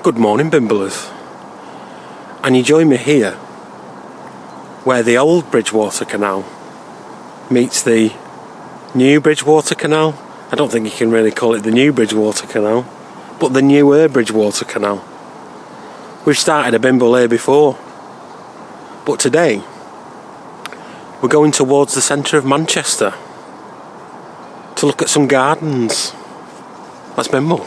Good morning, Bimblers. And you join me here, where the old Bridgewater Canal meets the new Bridgewater Canal. I don't think you can really call it the new Bridgewater Canal, but the newer Bridgewater Canal. We've started a Bimble here before, but today we're going towards the centre of Manchester to look at some gardens. Let's Bimble.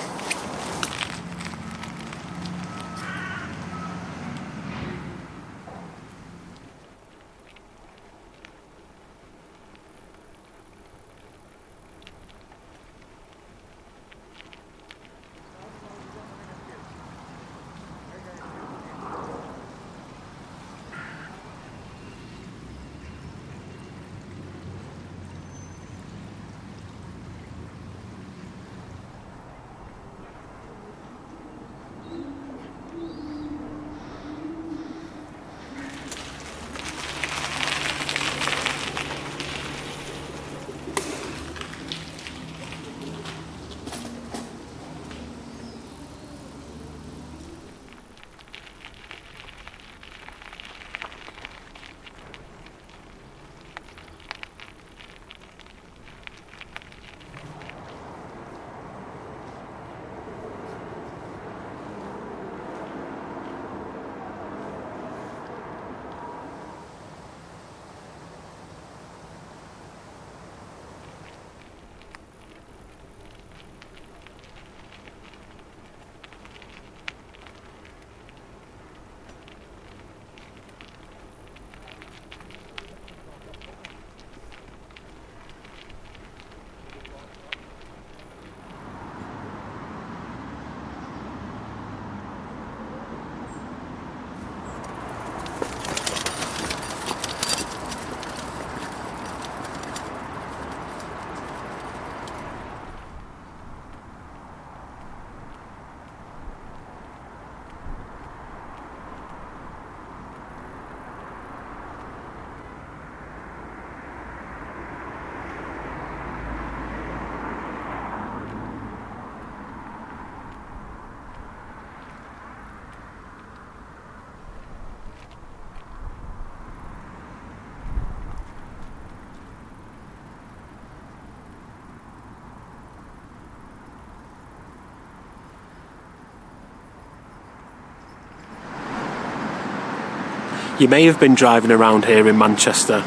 You may have been driving around here in Manchester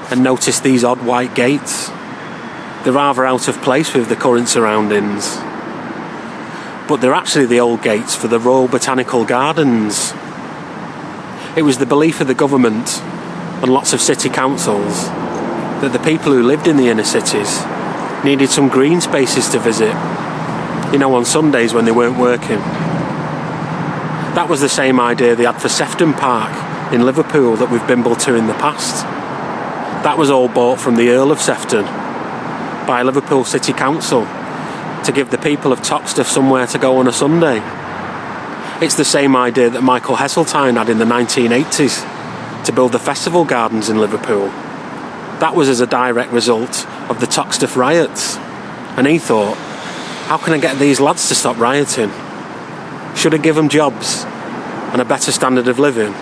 and noticed these odd white gates. They're rather out of place with the current surroundings. But they're actually the old gates for the Royal Botanical Gardens. It was the belief of the government and lots of city councils that the people who lived in the inner cities needed some green spaces to visit, on Sundays when they weren't working. That was the same idea they had for Sefton Park in Liverpool that we've bimbled to in the past. That was all bought from the Earl of Sefton by Liverpool City Council to give the people of Toxteth somewhere to go on a Sunday. It's the same idea that Michael Heseltine had in the 1980s to build the Festival Gardens in Liverpool. That was as a direct result of the Toxteth riots. And he thought, how can I get these lads to stop rioting? Should I give them jobs and a better standard of living?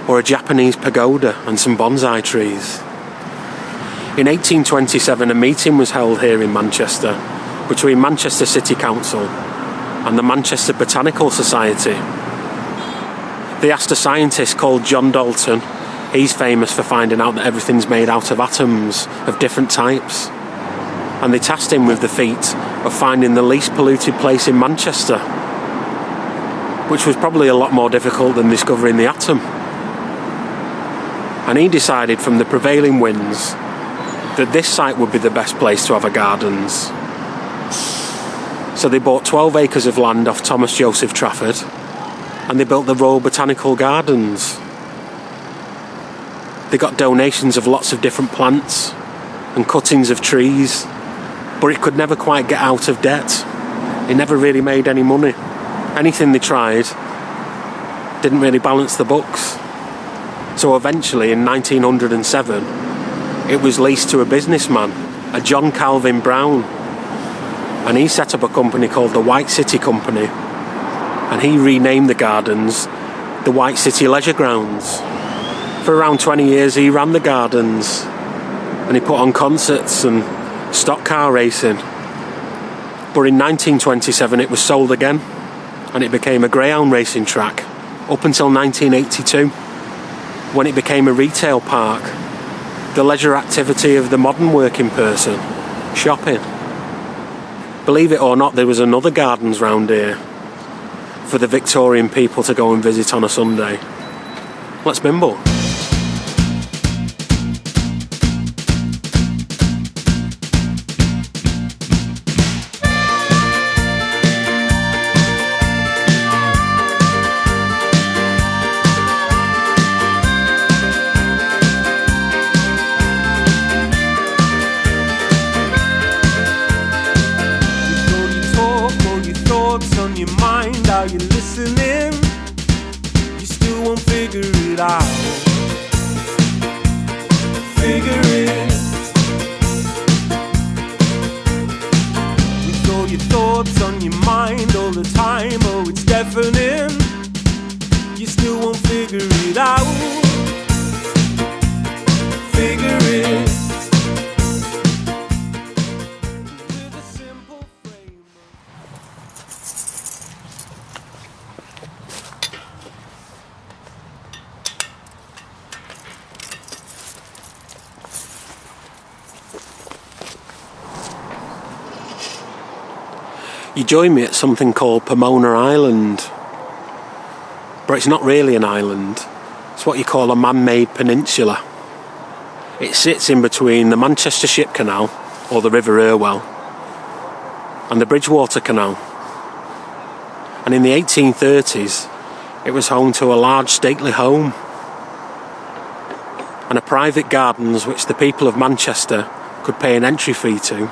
Or a Japanese pagoda and some bonsai trees? In 1827, a meeting was held here in Manchester between Manchester City Council and the Manchester Botanical Society. They asked a scientist called John Dalton. He's famous for finding out that everything's made out of atoms of different types. And they tasked him with the feat of finding the least polluted place in Manchester, which was probably a lot more difficult than discovering the atom. And he decided from the prevailing winds that this site would be the best place to have a gardens. So they bought 12 acres of land off Thomas Joseph Trafford and they built the Royal Botanical Gardens. They got donations of lots of different plants and cuttings of trees, but it could never quite get out of debt. It never really made any money. Anything they tried didn't really balance the books. So eventually in 1907 it was leased to a businessman, a John Calvin Brown. and he set up a company called the White City Company, and he renamed the gardens the White City Leisure Grounds. For around 20 years he ran the gardens, and he put on concerts and stock car racing. But in 1927 it was sold again, and it became a greyhound racing track up until 1982, when it became a retail park, the leisure activity of the modern working person, shopping. Believe it or not, there was another gardens round here for the Victorian people to go and visit on a Sunday. Let's bimble. You join me at something called Pomona Island. But it's not really an island. It's what you call a man-made peninsula. It sits in between the Manchester Ship Canal, or the River Irwell, and the Bridgewater Canal. And in the 1830s, it was home to a large stately home and a private gardens which the people of Manchester could pay an entry fee to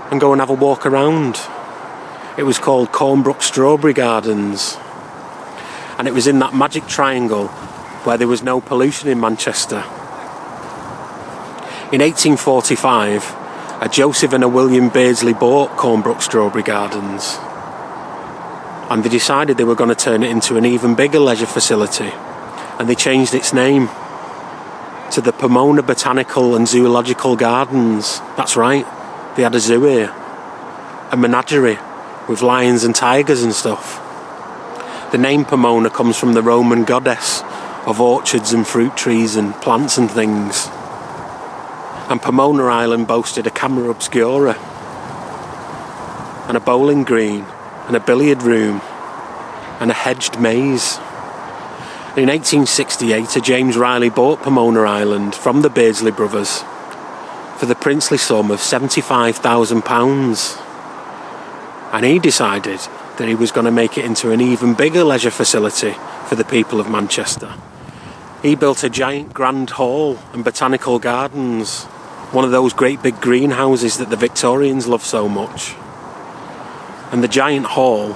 and go and have a walk around. It was called Cornbrook Strawberry Gardens, and it was in that magic triangle where there was no pollution in Manchester. In 1845, a Joseph and a William Beardsley bought Cornbrook Strawberry Gardens, and they decided they were going to turn it into an even bigger leisure facility, and they changed its name to the Pomona Botanical and Zoological Gardens. That's right, they had a zoo here, a menagerie with lions and tigers and stuff. The name Pomona comes from the Roman goddess of orchards and fruit trees and plants and things. And Pomona Island boasted a camera obscura and a bowling green and a billiard room and a hedged maze. In 1868, a James Riley bought Pomona Island from the Beardsley brothers for the princely sum of £75,000. And he decided that he was going to make it into an even bigger leisure facility for the people of Manchester. He built a giant grand hall and botanical gardens, one of those great big greenhouses that the Victorians loved so much. And the giant hall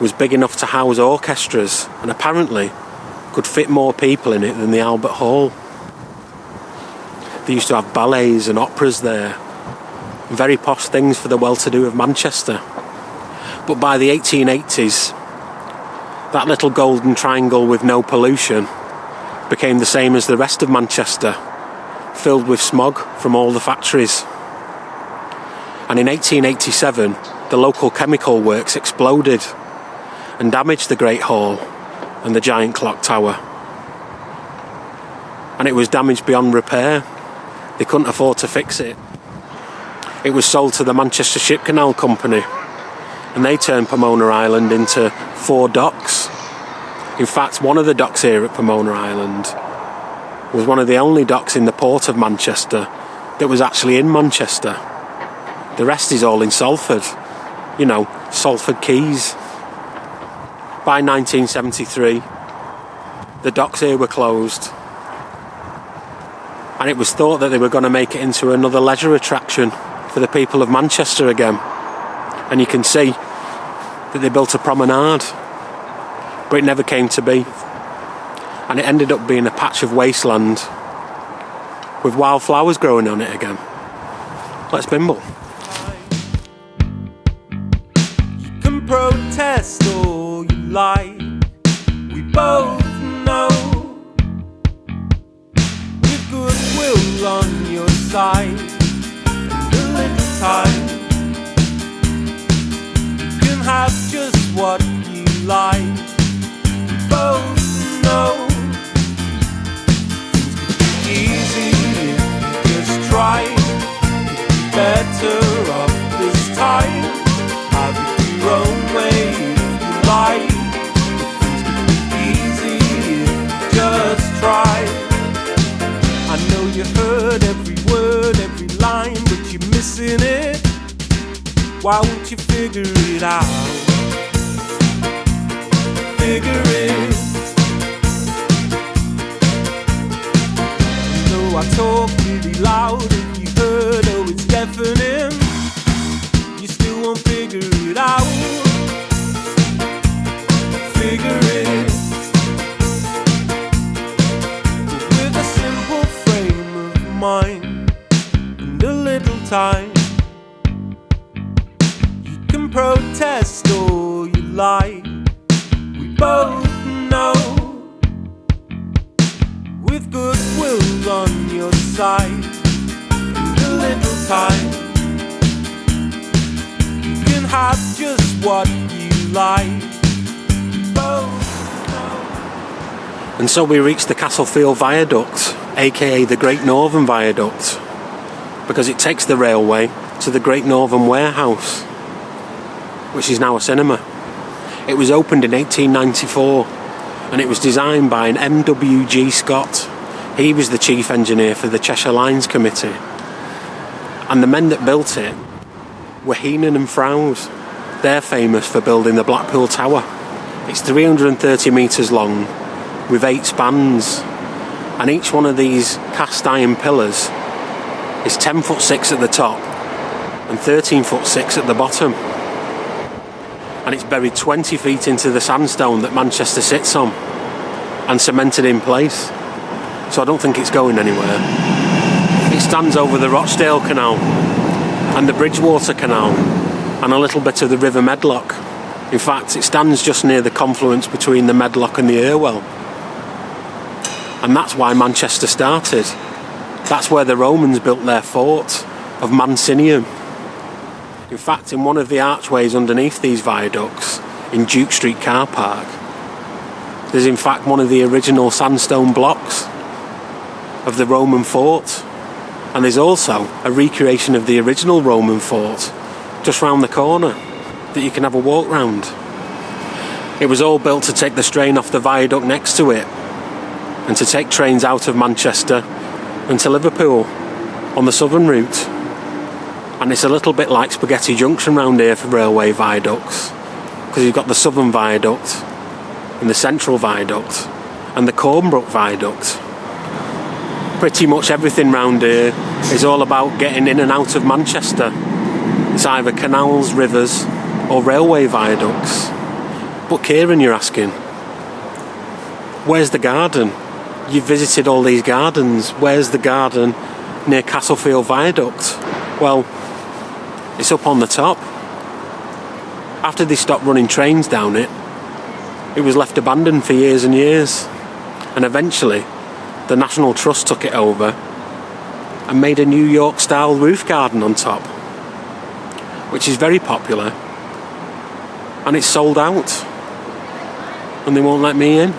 was big enough to house orchestras, and apparently could fit more people in it than the Albert Hall. They used to have ballets and operas there, very posh things for the well-to-do of Manchester. But by the 1880s, that little golden triangle with no pollution became the same as the rest of Manchester, filled with smog from all the factories. And in 1887, the local chemical works exploded and damaged the Great Hall and the giant clock tower. And it was damaged beyond repair. They couldn't afford to fix it. It was sold to the Manchester Ship Canal Company, and they turned Pomona Island into 4 docks. In fact, one of the docks here at Pomona Island was one of the only docks in the port of Manchester that was actually in Manchester. The rest is all in Salford. You know, Salford Quays. By 1973, the docks here were closed, and it was thought that they were going to make it into another leisure attraction for the people of Manchester again. And you can see that they built a promenade, but it never came to be, and it ended up being a patch of wasteland with wildflowers growing on it again. Let's bimble. protest all you like. We both know with goodwill on your side and a little time, you can have just what you like. We both know things could be easy if you just try. You'd be better off this time. Have it your own way if you like. Things could be easy if you just try. I know you heard every word, every line, but you're missing it. Why won't you figure it out? Figure it. Though I talk really loud, if you heard, oh it's deafening, you still won't figure it out. Figure it. But with a simple frame of mind and a little time, you can protest all you like. We both know with goodwill on your side and a little time, you can have just what you like. We both know. And so we reached the Castlefield Viaduct, aka the Great Northern Viaduct, because it takes the railway to the Great Northern Warehouse, which is now a cinema. It was opened in 1894 and it was designed by an M.W.G. Scott. He was the chief engineer for the Cheshire Lines Committee. And the men that built it were Heenan and Frowes. They're famous for building the Blackpool Tower. It's 330 metres long with 8 spans, and each one of these cast iron pillars is 10'6" at the top and 13'6" at the bottom. And it's buried 20 feet into the sandstone that Manchester sits on and cemented in place. So I don't think it's going anywhere. It stands over the Rochdale Canal and the Bridgewater Canal and a little bit of the River Medlock. In fact, it stands just near the confluence between the Medlock and the Irwell. And that's why Manchester started. That's where the Romans built their fort of Mancinium. In fact, in one of the archways underneath these viaducts, in Duke Street car park, there's in fact one of the original sandstone blocks of the Roman fort. And there's also a recreation of the original Roman fort just round the corner that you can have a walk round. It was all built to take the strain off the viaduct next to it and to take trains out of Manchester and to Liverpool on the southern route. And it's a little bit like Spaghetti Junction round here for railway viaducts, because you've got the Southern Viaduct and the Central Viaduct and the Cornbrook Viaduct. Pretty much everything round here is all about getting in and out of Manchester. It's either canals, rivers or railway viaducts. But Kieran, you're asking, where's the garden? You've visited all these gardens. Where's the garden near Castlefield Viaduct? Well, it's up on the top. After they stopped running trains down it, it was left abandoned for years and years. And eventually, the National Trust took it over and made a New York-style roof garden on top, which is very popular. And it's sold out. And they won't let me in.